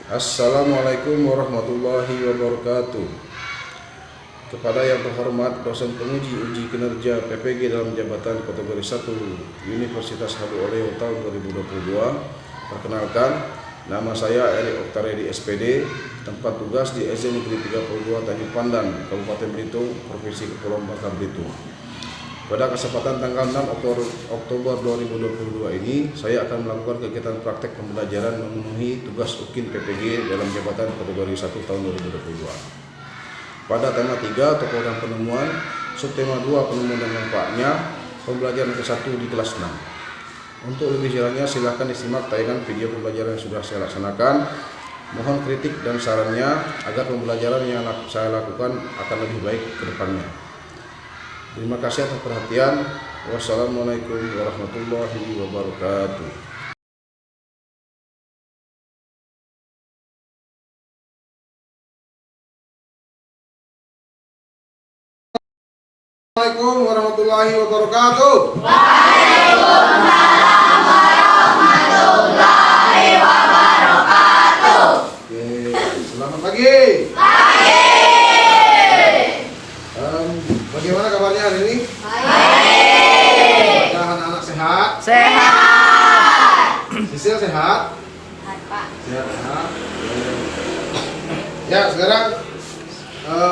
Assalamualaikum warahmatullahi wabarakatuh. Kepada yang terhormat dosen penguji uji kinerja PPG dalam jabatan kategori 1 Universitas Halu Oleo tahun 2022. Perkenalkan, nama saya Eri Oktaredi SPD, tempat tugas di SD Negeri 32 Tanjung Pandan, Kabupaten Belitung, Provinsi Kepulauan Bangka Belitung. Pada kesempatan tanggal 6 Oktober 2022 ini, saya akan melakukan kegiatan praktek pembelajaran memenuhi tugas UKIN PPG dalam jabatan kategori 1 tahun 2022. Pada tema 3, tokoh dan penemuan, subtema 2, penemuan dan manfaatnya, pembelajaran ke-1 di kelas 6. Untuk lebih jelasnya, silakan disimak tayangan video pembelajaran yang sudah saya laksanakan. Mohon kritik dan sarannya agar pembelajaran yang saya lakukan akan lebih baik ke depannya. Terima kasih atas perhatian. Wassalamualaikum warahmatullahi wabarakatuh. Assalamualaikum warahmatullahi wabarakatuh. Waalaikumsalam warahmatullahi wabarakatuh. Oke, selamat pagi. Bagaimana kabarnya hari ini? Baik. Anak-anak sehat? Sehat. Sisil sehat? Sehat, Pak. Sehat. Ya, sekarang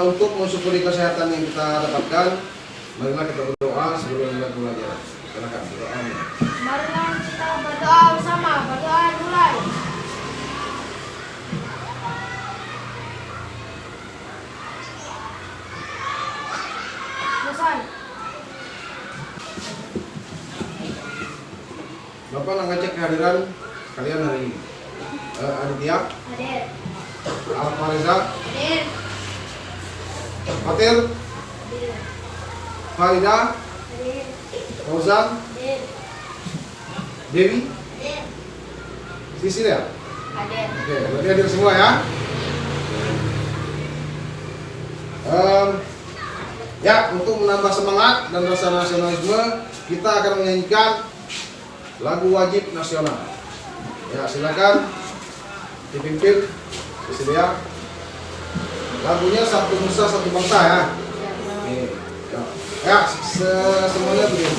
untuk mensyukuri kesehatan yang kita dapatkan, marilah kita berdoa sebelum mulai pelajaran. Silakan berdoa. Marilah kita berdoa bersama. Berdoa mulai. Selesai. Bapak nak ngecek kehadiran kalian hari ini. Aditya, Hadir. Alfareza, Hadir. Fatir, Hadir. Farida, Hadir. Fauzan, Hadir. Dewi, Hadir. Sisil ya? Hadir. Oke, berarti hadir semua ya. Ya, untuk menambah semangat dan rasa nasionalisme, kita akan menyanyikan lagu wajib nasional. Ya, silakan dipimpin bersedia. Lagunya Satu Nusa Satu Bangsa ya. Oke. Ya, semuanya begini.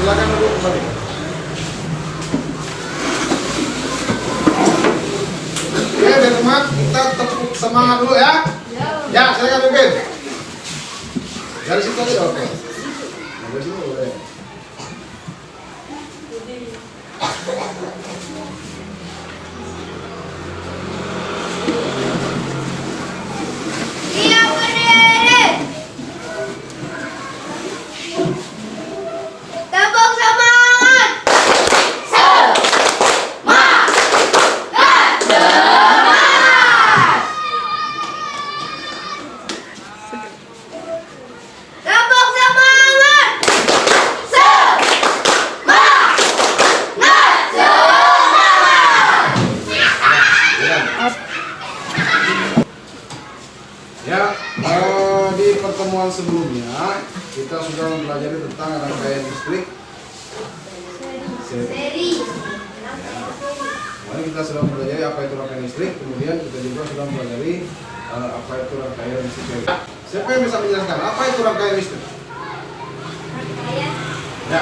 Silakan duduk kembali. Oke, teman-teman, kita tepuk semangat dulu ya. Ya, silakan pimpin. Dari situ aja, oke. Nah, dari sini boleh. Iya, berdiri. Tepuk semangat. Semangat. Semangat. Tepuk semangat. Semangat. Semangat. Ya, di pertemuan sebelumnya kita sudah mempelajari tentang rangkaian listrik. Seri. Kemarin kita sudah mempelajari apa itu rangkaian listrik, kemudian kita juga sudah mempelajari apa itu rangkaian listrik. Siapa yang bisa menjelaskan apa itu rangkaian listrik? Rangkaian. Ya,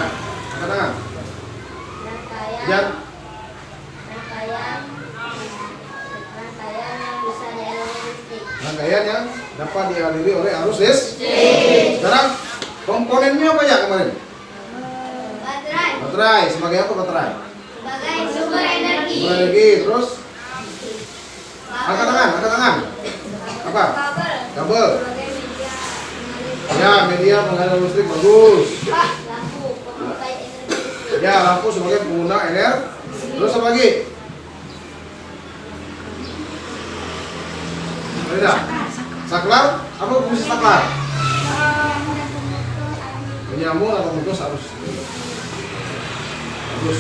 angkat tangan. Rangkaian. Jan, Rangkaian yang bisa dialiri listrik. rangkaian yang dapat dialiri oleh arus listrik. Sekarang komponennya apa ya kemarin? Baterai. Baterai. Sebagai apa baterai? Sebagai sumber energi. Sumber energi. Terus angkat tangan, angkat tangan. Apa? Kabel. Kabel. Sebagai media mengalir. Ya, media pengalir listrik bagus. Lampu pemakai energi listrik. Ya, lampu sebagai pengguna energi. Terus apa lagi? Beda. Saklar, apa fungsi saklar? Menyambung atau memutus arus. Arus.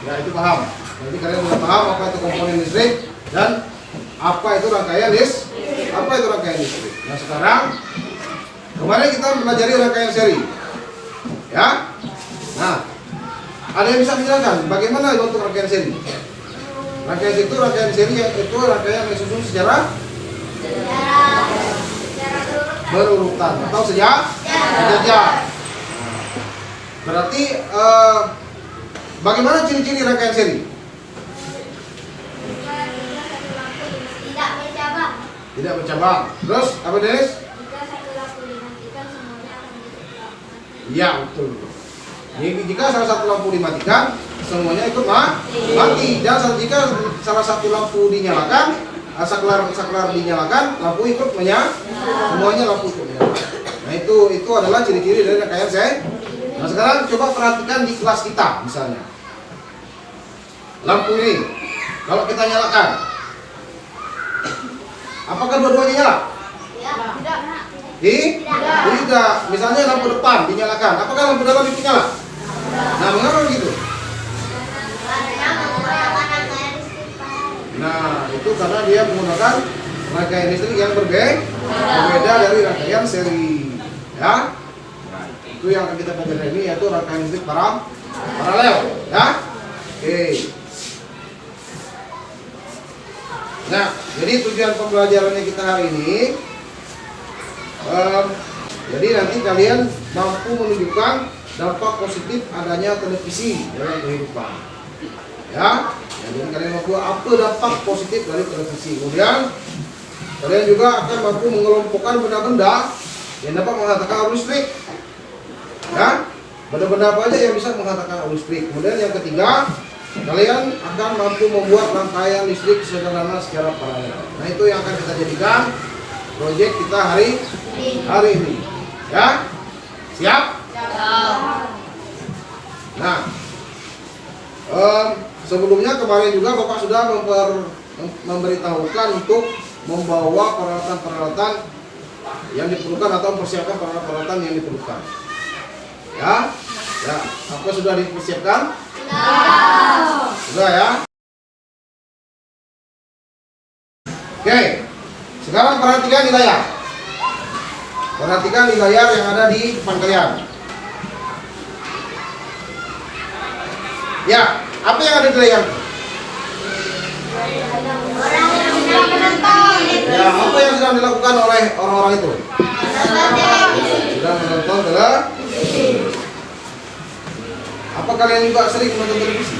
Ya itu paham. Jadi kalian sudah paham apa itu komponen listrik dan apa itu rangkaian listrik. Nah sekarang kemarin kita mempelajari rangkaian seri. Ya. Nah, ada yang bisa menjelaskan bagaimana untuk rangkaian seri? Rangkaian seri itu rangkaian yang disusun secara berurutan atau sejajar. Berarti bagaimana ciri-ciri rangkaian seri? Tidak bercabang. Terus apa Dennis? Ya betul. Jika salah satu lampu dimatikan, semuanya ikut mati. Dan jika salah satu lampu dinyalakan, saklar dinyalakan, lampu ikut menyala. Semuanya lampu ikut menyala. Nah itu adalah ciri-ciri dari rangkaian seri. Nah sekarang coba perhatikan di kelas kita misalnya. Lampu ini, kalau kita nyalakan, apakah dua-duanya nyala? Tidak. Misalnya lampu depan dinyalakan, apakah lampu dalam itu nyala? Nah, mengapa begitu? Nah, itu karena dia menggunakan rangkaian listrik yang berbeda dari rangkaian seri. Ya. Nah, itu yang akan kita pelajari ini yaitu rangkaian listrik paralel. Ya. Oke. Nah, jadi tujuan pembelajarannya kita hari ini. Jadi nanti kalian mampu menunjukkan dampak positif adanya televisi dalam kehidupan. Ya, jadi kalian mampu apa dampak positif dari televisi. Kemudian kalian juga akan mampu mengelompokkan benda-benda yang dapat menghantarkan arus listrik. Ya, benda-benda apa aja yang bisa menghantarkan arus listrik. Kemudian yang ketiga, kalian akan mampu membuat rangkaian listrik sederhana secara paralel. Nah itu yang akan kita jadikan proyek kita hari ini. Ya, siap? Nah, sebelumnya kemarin juga Bapak sudah memberitahukan untuk membawa peralatan-peralatan yang diperlukan atau mempersiapkan peralatan-peralatan yang diperlukan. Ya, apa sudah dipersiapkan? Sudah ya. Oke, sekarang perhatikan di layar. Perhatikan di layar yang ada di depan kalian. Ya, apa yang ada di layar? Ya, apa yang sedang dilakukan oleh orang-orang itu? Sedang menonton televisi. Apa kalian juga sering menonton televisi?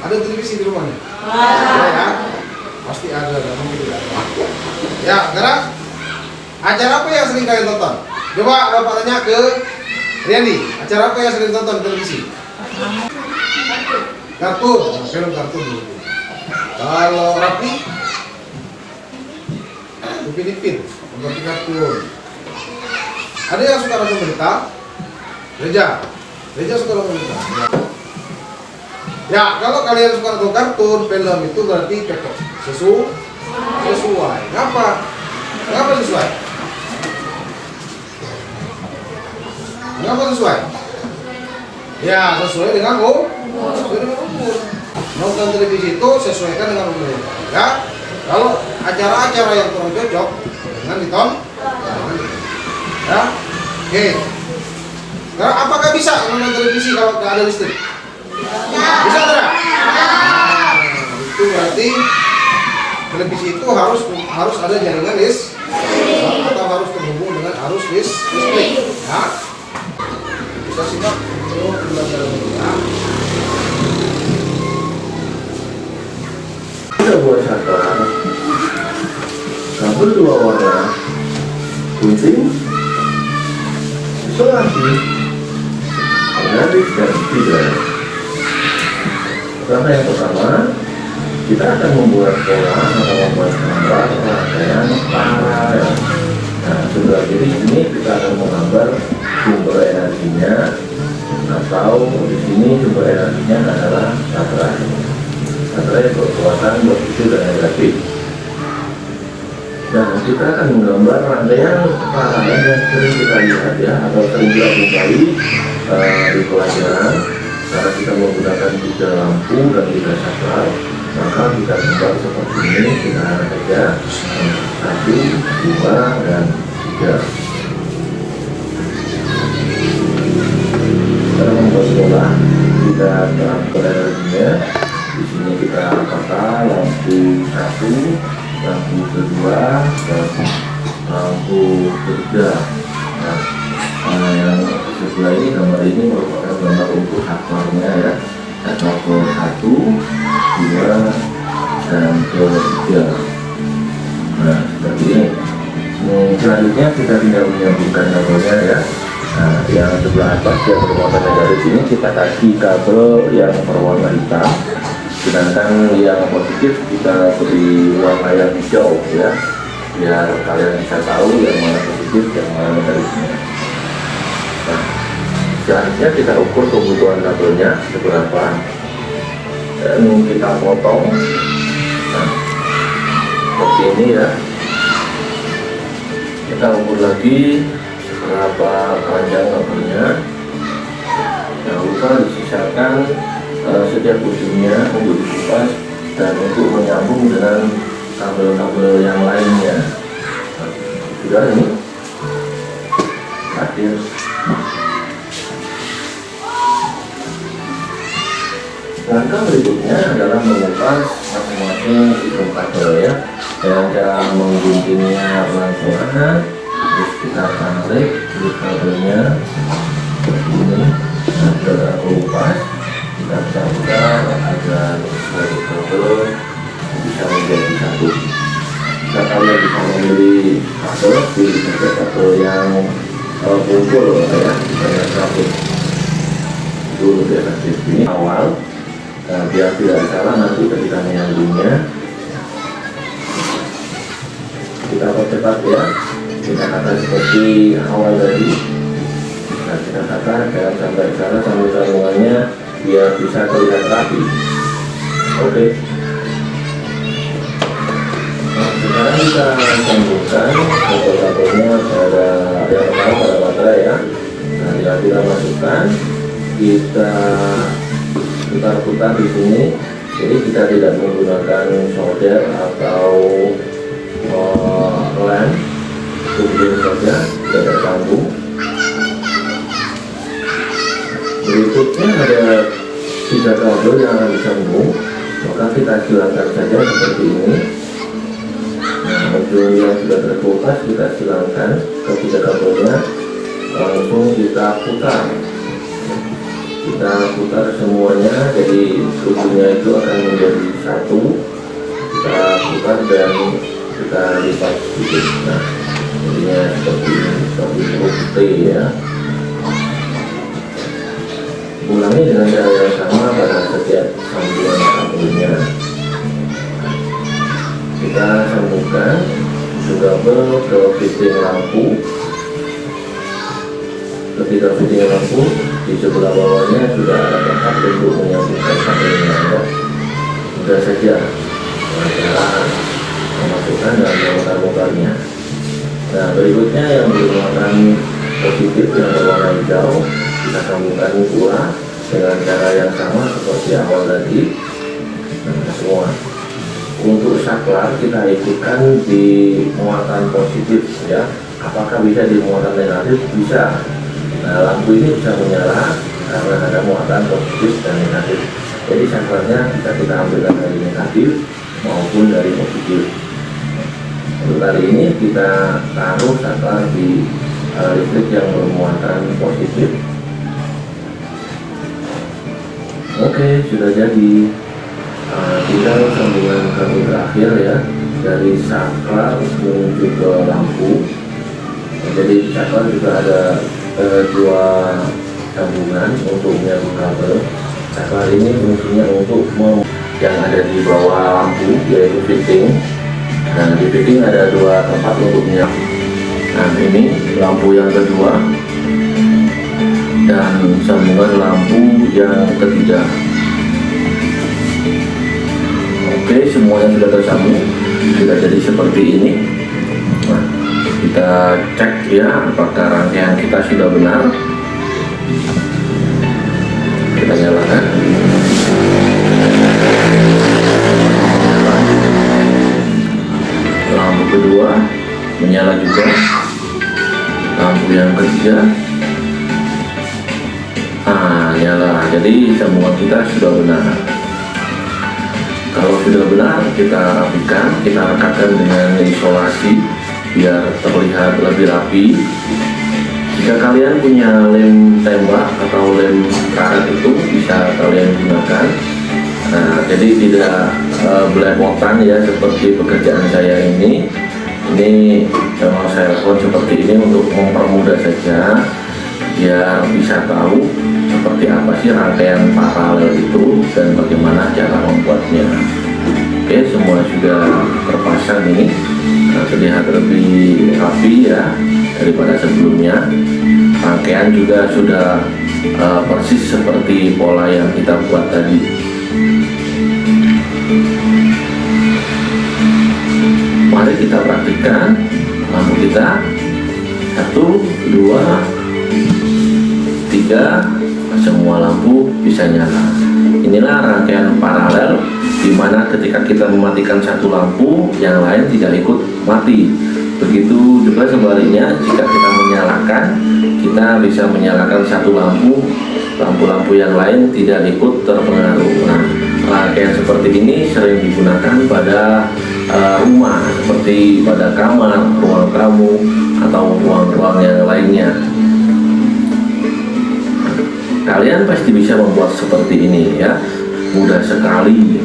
Ada televisi di rumahnya? Ya, pasti ada. Ya, sekarang acara apa yang sering kalian tonton? Coba Bapak tanya ke Riandi, acara apa yang sering tonton di televisi? Kartun, film kartun dulu. Kalau Rapi, Upin Ipin, berarti kartun. Ada yang suka nonton berita? Reja suka nonton berita. Ya, kalau kalian suka nonton kartun, film itu berarti cocok. Sesuai. Kenapa sesuai? Kenapa sesuai? Ya, sesuai dengan umur. Nonton televisi itu sesuaikan dengan umur. Ya, kalau acara-acara yang kurang cocok dengan ditonton. Ya, oke. Sekarang apakah bisa nonton televisi kalau tidak ada listrik? Bisa tidak? Nah, itu berarti televisi itu harus ada jaringan listrik atau harus terhubung dengan arus listrik. Ya. Kita simak pembelajaran ini ya. Sebuah saklar kabel 2 warna kunci isolasi menarik dan tidak. Karena yang pertama kita akan membuat pola atau membuat gambar rangkaian paralel. Nah, sebelah kiri ini kita akan menggambar sumber energinya, atau di sini sumber energinya adalah baterai. Baterai berkekuatan positif dan negatif. Dan kita akan menggambar rangkaian paralel yang sering kita lihat ya, atau sering kita jumpai di pelajaran. Karena kita menggunakan 3 lampu dan 3 saklar, maka kita gambar seperti ini. Kita arah saja 1, 2, dan 3. Kita membuat bola, kita terapkan energinya. Di sini kita apakah lampu 1, lampu kedua, dan lampu ketiga. Nah, yang sebelah ini, gambar ini merupakan gambar untuk saklarnya ya. Lampu 1, 2, dan 3. Nah, seperti ini. Selanjutnya kita tinggal menyambungkan kabelnya ya. Nah, yang sebelah atas yang berwarna negatif ini kita kasih kabel yang berwarna hitam. Sedangkan yang positif kita beri warna yang hijau ya, biar kalian bisa tahu yang mana positif, yang mana negatifnya. Nah, selanjutnya kita ukur kebutuhan kabelnya seberapa dan kita potong. Nah, seperti ini ya. Kita ukur lagi seberapa panjang kabelnya. Jangan lupa disisakan setiap ujungnya untuk dikupas dan untuk menyambung dengan kabel-kabel yang lainnya. Sudah ini hadir. Langkah berikutnya adalah mengupas masing-masing ujung kabel ya, dengan cara mengguntingnya pelan-pelan. Terus kita tarik ujung kabelnya seperti ini. Nah, sudah kupas, kita campurkan agar seluruh kabel bisa menjadi satu. Jika kalian bisa membeli kabel, pilih saja kabel yang kumpul ya, banyak kabel. Itu lebih efektif. Ini awal, biar tidak salah nanti ketika menyambungnya. Kita percepat ya, kita kata seperti awal tadi. Nah, kita kata jangan sampai salah sambungannya biar bisa terlihat rapi. Oke. Nah, sekarang kita sambungkan kabel-kabelnya pada yang pertama pada baterai ya. Nah, yang kita masukkan, kita putar-putar di sini. Jadi kita tidak menggunakan solder atau lem, kemudian saja kita sambung. Berikutnya ada 3 kabel yang akan disambung, maka kita silangkan saja seperti ini. Nah, ujung yang sudah terkupas kita silangkan ke 3 kabelnya, langsung kita putar. Kita putar semuanya, jadi ujungnya itu akan menjadi satu. Kita putar dan kita lipat sedikit. Nah, jadinya seperti ini, seperti huruf T ya. Ulangi dengan cara yang sama pada setiap sambungan kabelnya. Kita sambungkan ujung kabel ke fitting lampu. Ketika fitting lampu, di sebelah bawahnya sudah ada tempat untuk menyambungkan kabelnya ya. Mudah saja dengan cara memasukkan dan memutar-mutarnya. Nah, berikutnya yang berwarna positif yang berwarna hijau, kita sambungkan pula dengan cara yang sama seperti awal tadi. Nah, semua untuk saklar kita ikutkan di muatan positif ya. Apakah bisa di muatan negatif? Bisa. Nah, lampu ini bisa menyala karena ada muatan positif dan negatif. Jadi saklarnya bisa kita ambilkan dari negatif maupun dari positif. Untuk kali ini kita taruh saklar di listrik yang bermuatan positif. Oke, sudah jadi. Tinggal sambungan kabel terakhir ya, dari saklar menuju ke lampu. Jadi di saklar juga ada 2 sambungan untuk menyambung kabel. Saklar ini fungsinya untuk yang ada di bawah lampu, yaitu fitting. Nah, di fitting ada 2 tempat untuk menyambung. Nah, ini lampu yang kedua dan sambungan lampu yang ketiga. Oke, semuanya sudah tersambung, sudah jadi seperti ini. kita cek ya apakah rangkaian kita sudah benar. Kita nyalakan. Lampu kedua menyala juga. Lampu yang ketiga nyala. Jadi semua kita sudah benar. Kalau sudah benar, kita rapikan, kita rekatkan dengan isolasi biar terlihat lebih rapi. Jika kalian punya lem tembak atau lem karet itu bisa kalian gunakan. Nah, jadi tidak belepotan ya seperti pekerjaan saya ini. Ini memang saya lakukan seperti ini untuk mempermudah saja, biar bisa tahu seperti apa sih rangkaian paralel itu dan bagaimana cara membuatnya. Oke, semua sudah terpasang ini. Terlihat lebih rapi ya daripada sebelumnya. Rangkaian juga sudah persis seperti pola yang kita buat tadi. Mari kita praktikkan lampu kita. 1, 2, 3. Semua lampu bisa nyala. Inilah rangkaian paralel di mana ketika kita mematikan satu lampu, yang lain tidak ikut mati. Begitu juga sebaliknya, jika kita menyalakan, kita bisa menyalakan satu lampu, lampu-lampu yang lain tidak ikut terpengaruh. Nah, rangkaian seperti ini sering digunakan pada rumah, seperti pada kamar, ruang tamu, atau ruang-ruang yang lainnya. Kalian pasti bisa membuat seperti ini ya, mudah sekali.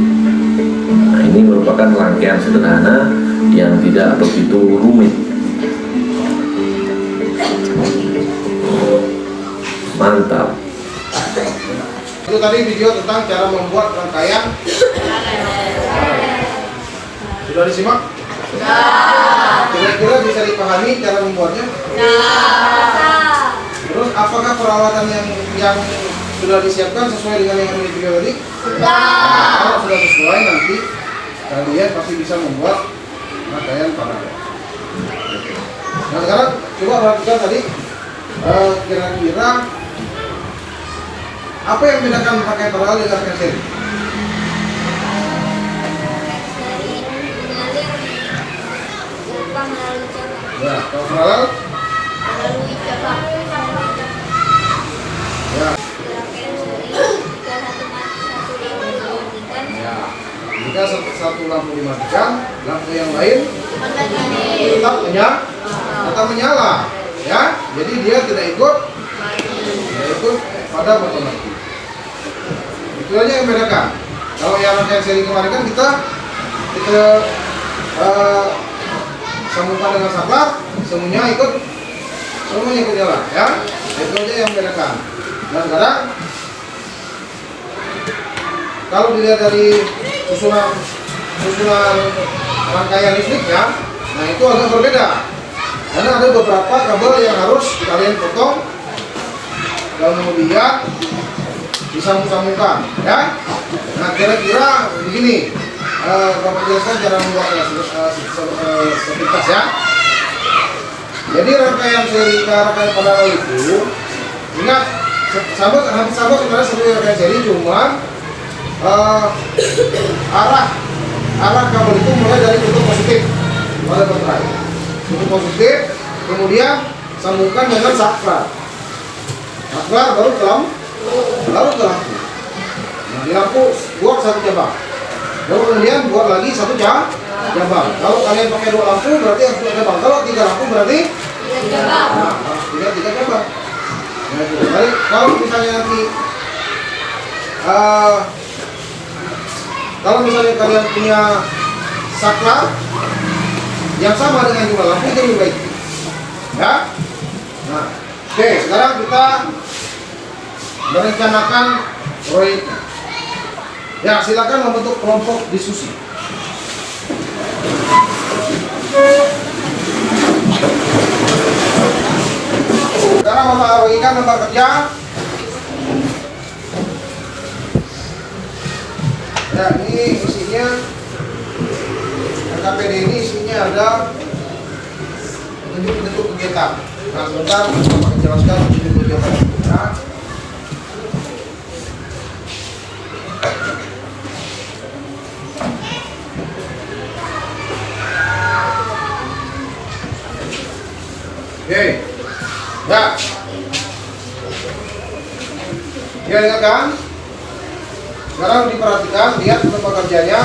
Nah, ini merupakan rangkaian sederhana yang tidak begitu rumit. Mantap. Itu tadi video tentang cara membuat rangkaian. Sudah disimak? Kira-kira bisa dipahami cara membuatnya? Terus apakah peralatan yang sudah disiapkan sesuai dengan yang ada di video tadi? Kalau sudah sesuai, nanti kalian pasti bisa membuat rangkaian paralel. Nah, sekarang coba perhatikan tadi, kira-kira apa yang membedakan rangkaian paralel dengan rangkaian seri? Ya, kalau paralel? Ya. Jika satu lampu dimatikan, lampu yang lain tetap menyala, ya. Jadi dia tidak ikut pada otomatis. Itu aja yang membedakan. Kalau yang rangkaian seri kemarin kan kita sambungkan dengan saklar, semuanya ikut nyala, ya. Itu aja yang membedakan. Dan sekarang kalau dilihat dari susunan rangkaian listrik ya, nah itu agak berbeda. Karena ada beberapa kabel yang harus kalian potong dan kemudian disambung-sambungkan, ya. Nah, kira-kira begini, Bapak jelaskan cara membuatnya sepintas ya. Jadi rangkaian seri ke rangkaian paralel itu, ingat, hampir sama sebenarnya seperti rangkaian seri, cuma arah kabel itu mulai dari kutub positif pada baterai. Kutub positif, kemudian sambungkan dengan saklar. Saklar baru ke lampu. Nah, di lampu buat satu cabang. Lalu kemudian buat lagi satu cabang. Kalau kalian pakai 2 lampu berarti harus 2 cabang. Kalau 3 lampu berarti 3 cabang. Nah, harus 3 cabang. Nah, itu. Jadi, kalau misalnya nanti kalau misalnya kalian punya saklar yang sama dengan jumlah lampu, itu lebih baik, ya. Nah, oke, sekarang kita merencanakan proyeknya. Ya, silakan membentuk kelompok diskusi. Sekarang Bapak bagikan nomor kerja. Ya, ini isinya KPD ini isinya ada 7 petunjuk kegiatan. Nah, sebentar Bapak akan jelaskan petunjuk kegiatan. Ya. Oke, ya. Ya, dengarkan. Sekarang diperhatikan, lihat tempat kerjanya.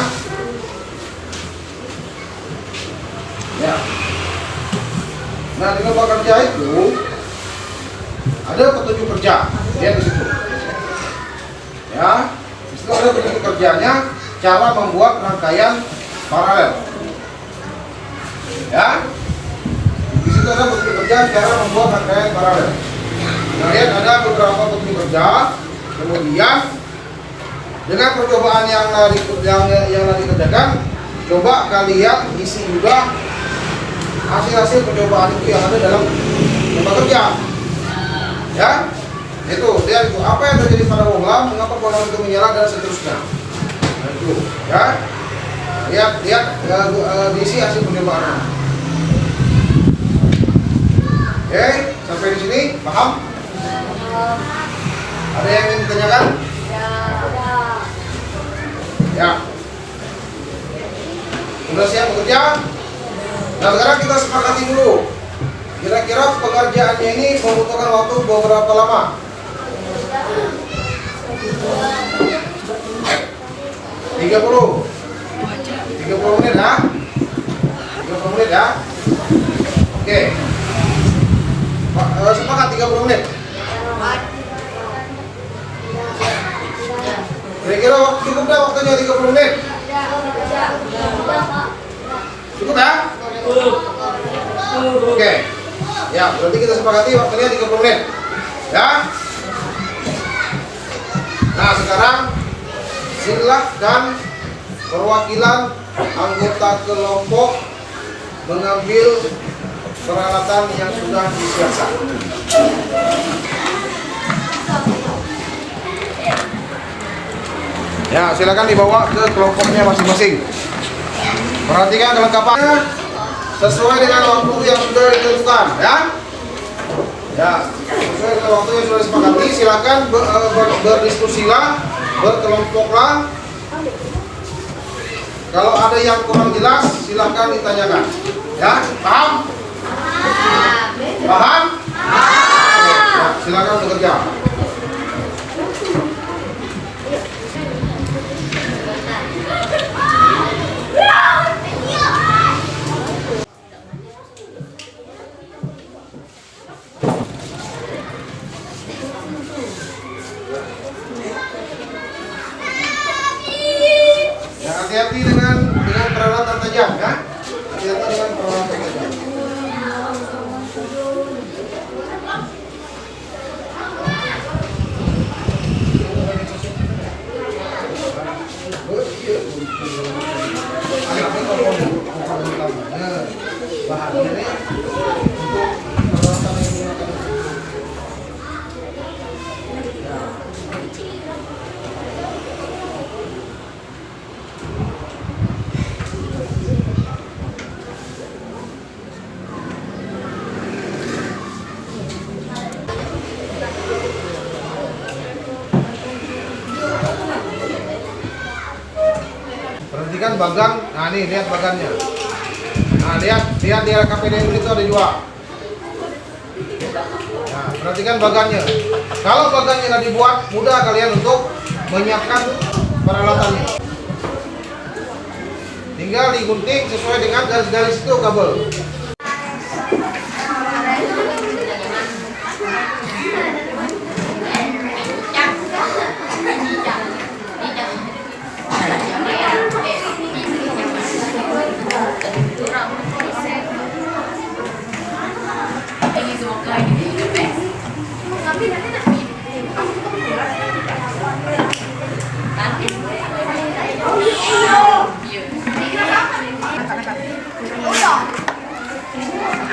Ya. Nah, di tempat kerja itu ada petunjuk kerja, lihat di situ. Ya, di situ ada petunjuk kerjanya, cara membuat rangkaian paralel. Ya. Di situ ada petunjuk kerja cara membuat rangkaian paralel. Nah, lihat ada beberapa petunjuk kerja. Kemudian dengan percobaan yang tadi kerjakan, coba kalian isi juga hasil-hasil percobaan itu yang ada dalam tempat kerja. Ya, itu lihat itu apa yang terjadi pada bohlam, mengapa bohlam itu menyala dan seterusnya. Nah, itu ya. Lihat diisi hasil percobaan. Oke, sampai di sini paham? Ada yang ingin ditanyakan? Ya. Sudah siap bekerja? Nah, sekarang kita sepakati dulu. Kira-kira pengerjaannya ini membutuhkan waktu beberapa lama? 30 menit ya? 30 menit ya? Oke. Sepakat 30 menit. Kira-kira cukup dah waktunya 30 menit? Cukup ya? Oke. Ya, berarti kita sepakati waktunya 30 menit. Ya. Nah, sekarang silakan perwakilan anggota kelompok mengambil peralatan yang sudah disiapkan. Ya, silakan dibawa ke kelompoknya masing-masing. Perhatikan kelengkapannya sesuai dengan waktu yang sudah ditentukan, ya. Ya, sesuai dengan waktu yang sudah disepakati. Silakan berdiskusilah, berkelompoklah. Kalau ada yang kurang jelas, silakan ditanyakan. Ya, paham? Paham? Ya, silakan bekerja. Ya, hati-hati dengan peralatan tajam, ya. Hati-hati dengan peralatan tajam. Bahannya nih untuk peralatan yang digunakan. Perhatikan bagan, nah nih lihat bagannya. Nah lihat di KPD itu ada dua. Nah, perhatikan bagannya. Kalau bagannya nggak dibuat, mudah kalian untuk menyiapkan peralatannya. Tinggal digunting sesuai dengan garis-garis itu kabel.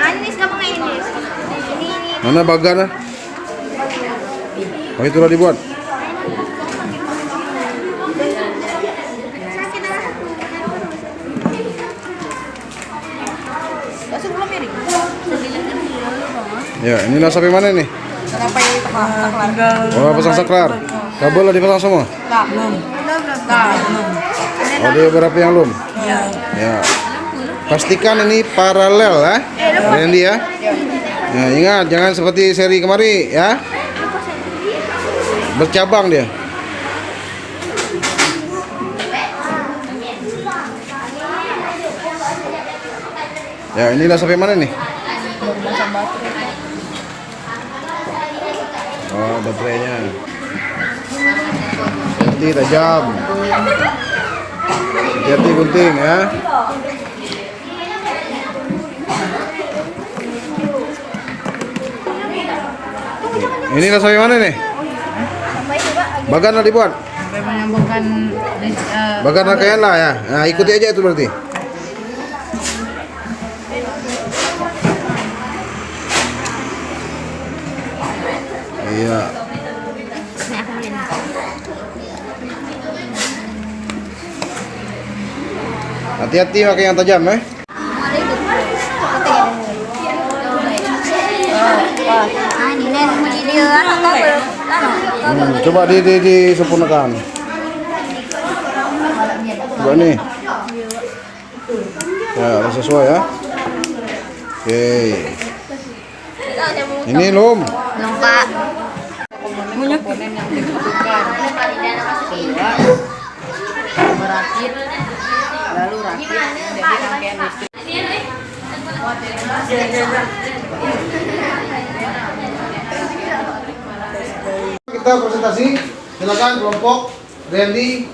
Anis kamu nggak ini? Ini. Mana bagan? Oh, itu udah dibuat. Masuk belum miring? Ya, inilah sampai mana nih? Kenapa ini saklar? Oh, pasang saklar. Kabel udah dipasang semua? Belum. Oh, ada berapa yang belum? Ya. Ya. Pastikan ini paralel ya. Randy ya. Nah, ingat jangan seperti seri kemari ya. Bercabang dia. Ya, inilah sampai mana nih? Oh, baterainya. Hati tajam. Hati-hati gunting ya. Ini sampai mana nih? Bagan lah dibuat. Sampai menyambungkan Bagan rangkaian lah ya. Nah, ikuti aja itu berarti. Iya. Hati-hati pakai yang tajam ya. Coba disempurnakan. Coba nih. Ya, harus sesuai ya. Oke. Ini belum. Belum, Pak. komponen yang dibutuhkan. Kedua, merakit, lalu rakit menjadi rangkaian listrik. Kita presentasi, silakan kelompok Randy.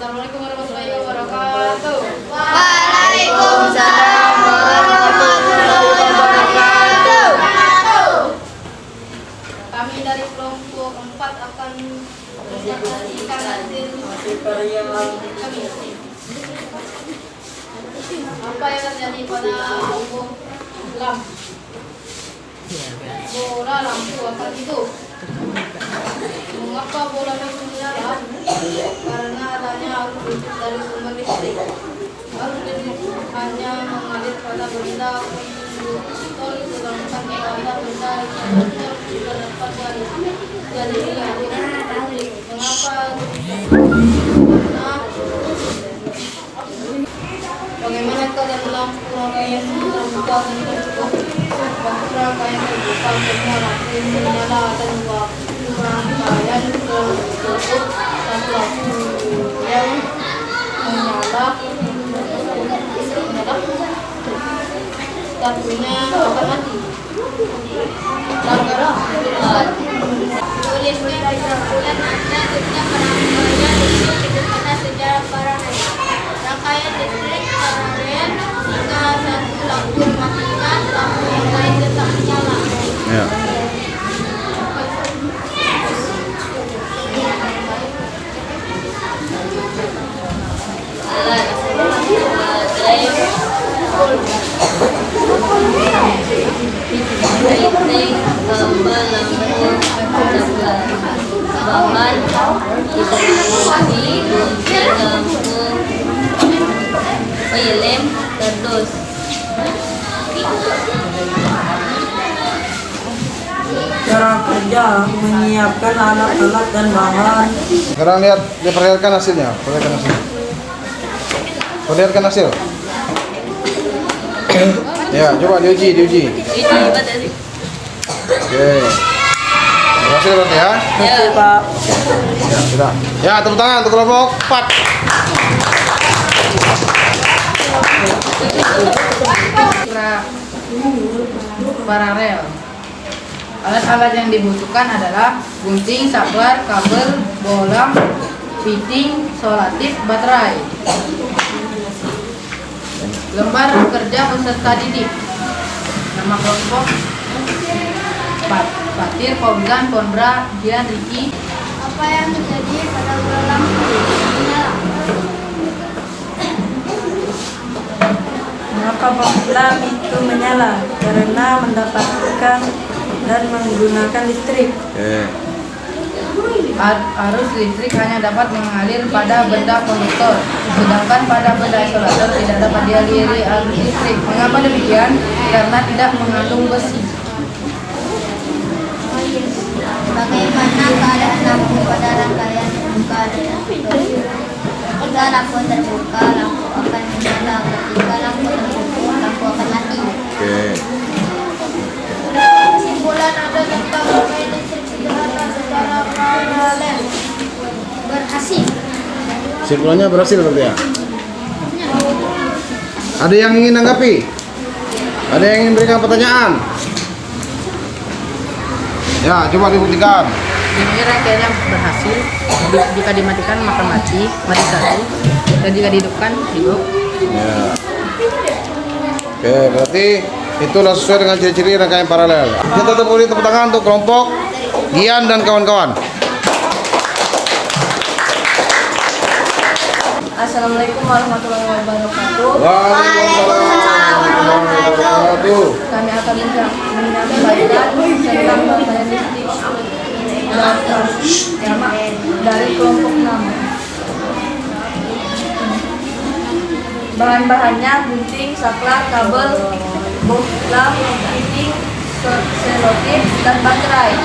Assalamualaikum warahmatullahi wabarakatuh. Waalaikumsalam warahmatullahi wabarakatuh. Kami dari kelompok 4 akan mempresentasikan hasil karya kami. Apa yang terjadi pada lampu bola lampu akan itu? Mengapa bola lampu menyala? Karena adanya arus listrik dari sumber listrik. Arus listrik hanya mengalir pada benda konduktor, sedangkan pada benda konduktor juga dapat dari aliran. Mengapa? Karena bagaimana keadaan lampu rangkaian terbuka dan tertutup? Waktu rangkaian terbuka semua lampu menyala dan waktu rangkaian tertutup satu lampu yang menyala satunya akan mati. Tulis media bulan Anda tentang rangkaian listrik kedepannya sejarah paralel. Rangkaian listrik paralel jika satu lampu dimatikan, lampu yang lain tetap menyala. Ya. Lem terus. Cara kerja menyiapkan alat-alat dan bahan. Sekarang lihat, diperlihatkan hasilnya. Perlihatkan hasil. Perlihatkan hasil. Ya, coba diuji. Oke. Berhasil berarti ya? Oke, Pak. Ya, sudah. Ya, tepuk tangan untuk kelompok 4. Paralel. Alat-alat yang dibutuhkan adalah gunting, saklar, kabel, bolam, fitting, solatif, baterai. Lembar kerja peserta didik. Nama kelompok Fatir, Fauzan, Pondra, Dian, Riki. Apa yang terjadi pada bola lampu menyala? Mengapa lampu itu menyala? Karena mendapatkan dan menggunakan listrik. Oke. arus listrik hanya dapat mengalir pada benda konduktor, sedangkan pada benda isolator tidak dapat dialiri arus listrik. Mengapa demikian? Karena tidak mengandung besi. Bagaimana keadaan lampu pada rangkaian terbuka dan tertutup? Ketika lampu terbuka, lampu akan menyala. Ketika lampu tertutup, lampu akan mati. Oke. Kesimpulan ada tentang rangkaian listrik sederhana secara paralel berhasil. Kesimpulannya berhasil berarti ya? Ada yang ingin tanggapi? Ada yang ingin berikan pertanyaan? Ya, coba dibuktikan. Ini rangkaiannya berhasil. Jika dimatikan maka mati satu, dan jika dihidupkan hidup. Ya. Oke, berarti itulah sesuai dengan ciri-ciri rangkaian paralel. Kita beri tepuk tangan untuk kelompok Gian dan kawan-kawan. Assalamualaikum warahmatullahi wabarakatuh. Waalaikumsalam warahmatullahi wabarakatuh. Kami akan menyampaikan tentang rangkaian listrik dari kelompok 6. Bahan-bahannya gunting, saklar, kabel, bohlam, fitting, selotip, dan baterai.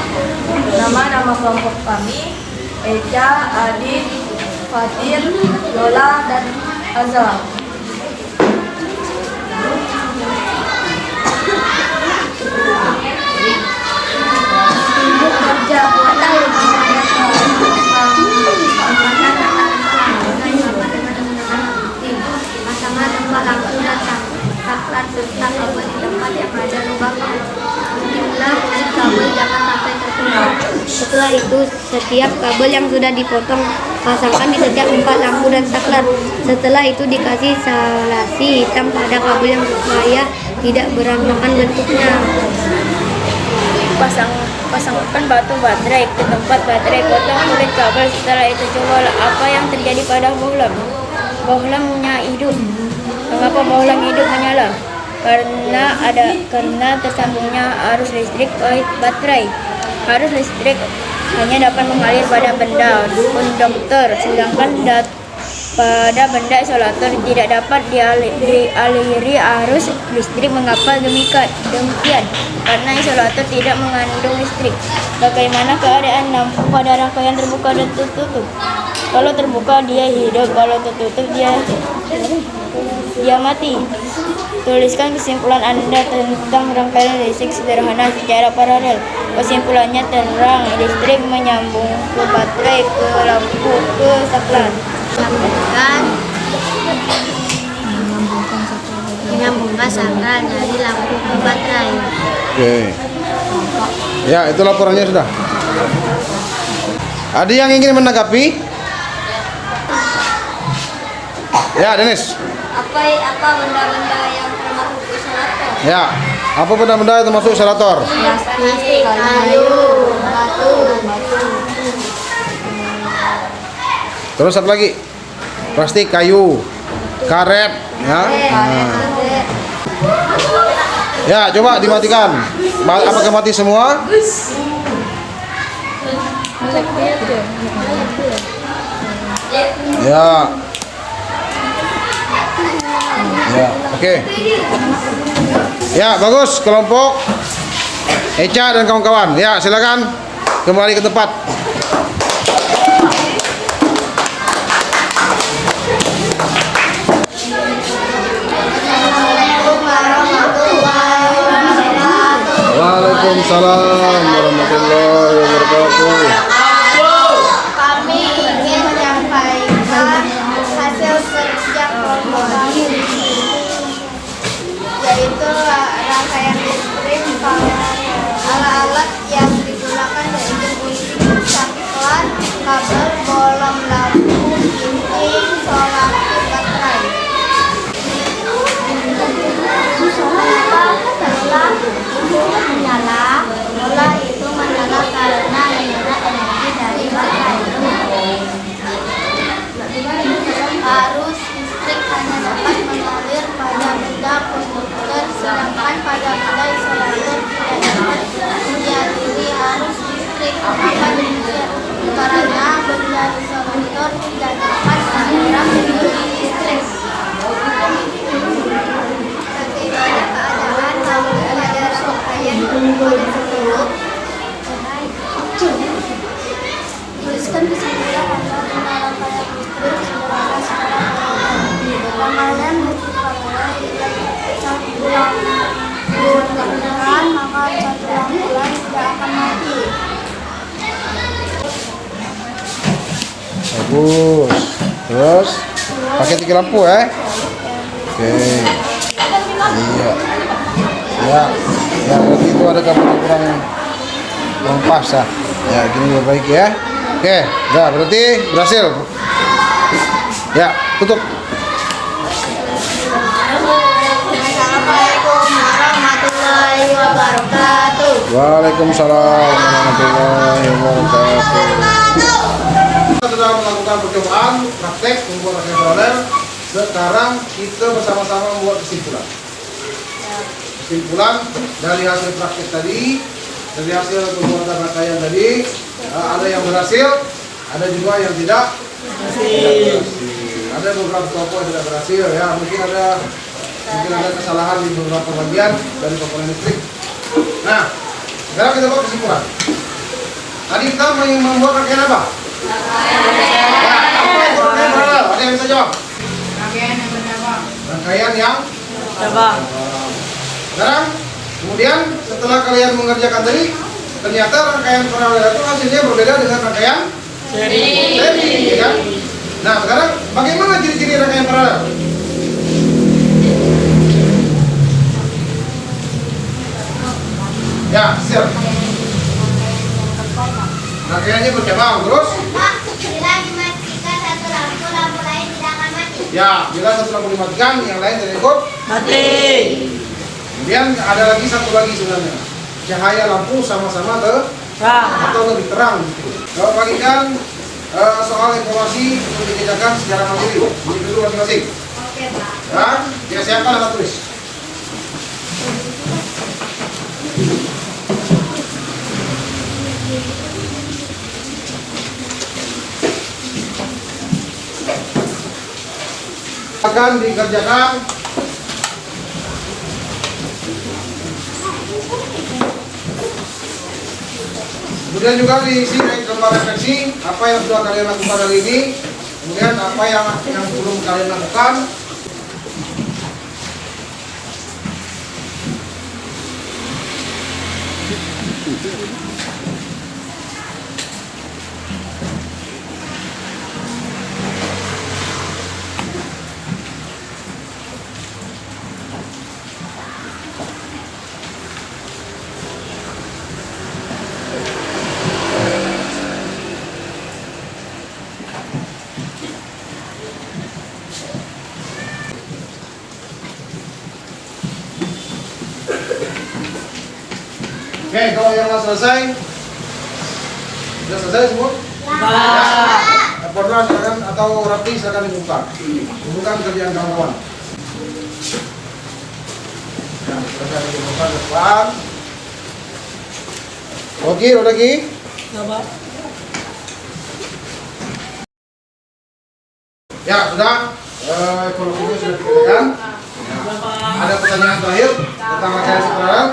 Nama kelompok kami Eca, Adit, Fatir, Lola, dan Azal. Kerja kota pasangan tempat lampu datang saklar serta kabel di tempat yang ada lubang jumlah kabel jangan sampai tertutup. Setelah itu setiap kabel yang sudah dipotong pasangkan di setiap 4 lampu dan saklar. Setelah itu dikasih salasi hitam pada kabel yang supaya tidak berantakan bentuknya. Pasangkan batu baterai ke tempat baterai, potong kulit kabel. Setelah itu coba apa yang terjadi pada bohlam. Bohlamnya hidup. Mengapa bohlam hidup menyala? Karena tersambungnya arus listrik oleh baterai. Arus listrik hanya dapat mengalir pada benda konduktor, sedangkan pada benda isolator tidak dapat dialiri arus listrik. Mengapa demikian? Karena isolator tidak mengandung listrik. Bagaimana keadaan lampu pada rangkaian terbuka dan tertutup? Kalau terbuka dia hidup, kalau tertutup dia mati. Tuliskan kesimpulan Anda tentang rangkaian listrik sederhana secara paralel. Kesimpulannya terang, listrik menyambung ke baterai, ke lampu, ke saklar. Menyambungkan saklar dari lampu ke baterai. Oke. Ya, itu laporannya sudah. Ada yang ingin menanggapi? Ya, Denis. Apa benda-benda yang termasuk isolator? Ya, apa benda-benda yang termasuk isolator? Plastik, kayu, batu. Terus apa lagi? Plastik, kayu, karet, ya. Nah. Ya, coba dimatikan. Apakah mati semua? Ya. Ya, oke. Ya, bagus kelompok Eca dan kawan-kawan. Ya, silakan kembali ke tempat. Waalaikumsalam warahmatullahi wabarakatuh. Kami ingin menyampaikan hasil kerja kelompok kami, yaitu rangkaian listrik, alat-alat yang digunakan yaitu gunting, saklar, kabel, bohlam lampu, gunting, solasi, baterai. Setelah itu menyala, bola itu menyala karena menyerap energi dari baterai. Arus listrik hanya dapat mengalir pada benda konduktor, sedangkan pada benda isolator tidak dapat dialiri arus listrik. Mengapa demikian? Karena simulator tidak dapat menyerap energi listrik. Bagaimana keadaan kalau pelajar rangkaian pada 10? Tuliskan kesimpulan Anda tentang rangkaian listrik sederhana secara rangkaian listrik paralel satu lampuan, maka satu lampuan tidak akan mati. Bagus. Terus pakai 3 lampu ya. Oke. Iya. Ya. Ya berarti itu ada gambar kurang pas ya. Ya gini lebih baik ya. Oke, udah berarti berhasil. Ya, tutup. Assalamualaikum warahmatullahi wabarakatuh. Waalaikumsalam warahmatullahi wabarakatuh. Kita sudah melakukan percobaan praktek membuat rangkaian paralel. Sekarang kita bersama-sama membuat kesimpulan. Kesimpulan dari hasil praktek tadi, dari hasil pembuatan rangkaian tadi, ada yang berhasil, ada juga yang tidak berhasil. Ada beberapa toko yang tidak berhasil ya, mungkin ada kesalahan di beberapa bagian dari komponen listrik. Nah, sekarang kita buat kesimpulan. Tadi kita membuat rangkaian apa? Apa itu rangkaian paralel? Ada yang bisa jawab? Rangkaian yang berjabang. Rangkaian yang Cabang. sekarang, kemudian setelah kalian mengerjakan tadi, ternyata rangkaian paralel itu hasilnya berbeda dengan rangkaian seri, ya kan? Nah, sekarang bagaimana ciri-ciri rangkaian paralel? Ya, siap. Rangkaiannya bercabang, terus? Pak, bila dimatikan satu lampu, lampu lain tidak akan mati. Ya, bila satu lampu dimatikan, yang lain tidak ikut Mati. Kemudian ada lagi satu lagi sebenarnya, cahaya lampu sama-sama Terang. atau lebih terang gitu. Kalau bagikan soal informasi untuk dikerjakan secara mandiri, ini dulu masing-masing. Oke, Pak. Dan dia siapa anak tulis. Akan dikerjakan kemudian juga diisi gambar refleksi apa yang sudah kalian lakukan hari ini, kemudian apa yang belum kalian lakukan. Oke, kalau yang sudah selesai, sudah selesai semua? Laporlah silakan atau rapi silakan dibuka. Bukan kerjaan kawan-kawan. Ya, silakan dibuka ke depan. Oke, udah lagi? Ya, sudah. Evaluasinya sudah dikerjakan. Ada pertanyaan terakhir tentang rangkaian paralel?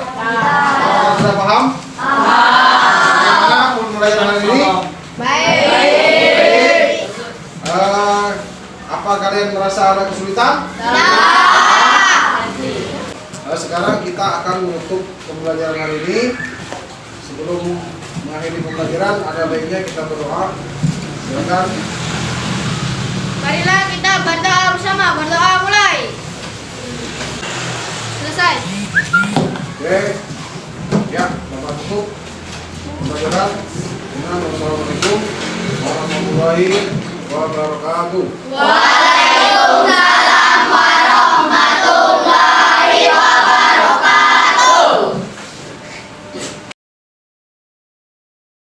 Apakah sudah paham? Bagaimana pembelajaran hari ini? Baik. Apa kalian merasa ada kesulitan? Sekarang kita akan menutup pembelajaran hari ini. Sebelum mengakhiri pembelajaran, ada baiknya kita berdoa. Silakan. Marilah kita berdoa bersama. Berdoa mulai. Selesai. Oke. Ya, Bapak tutup pembelajaran dengan wassalamualaikum warahmatullahi wabarakatuh.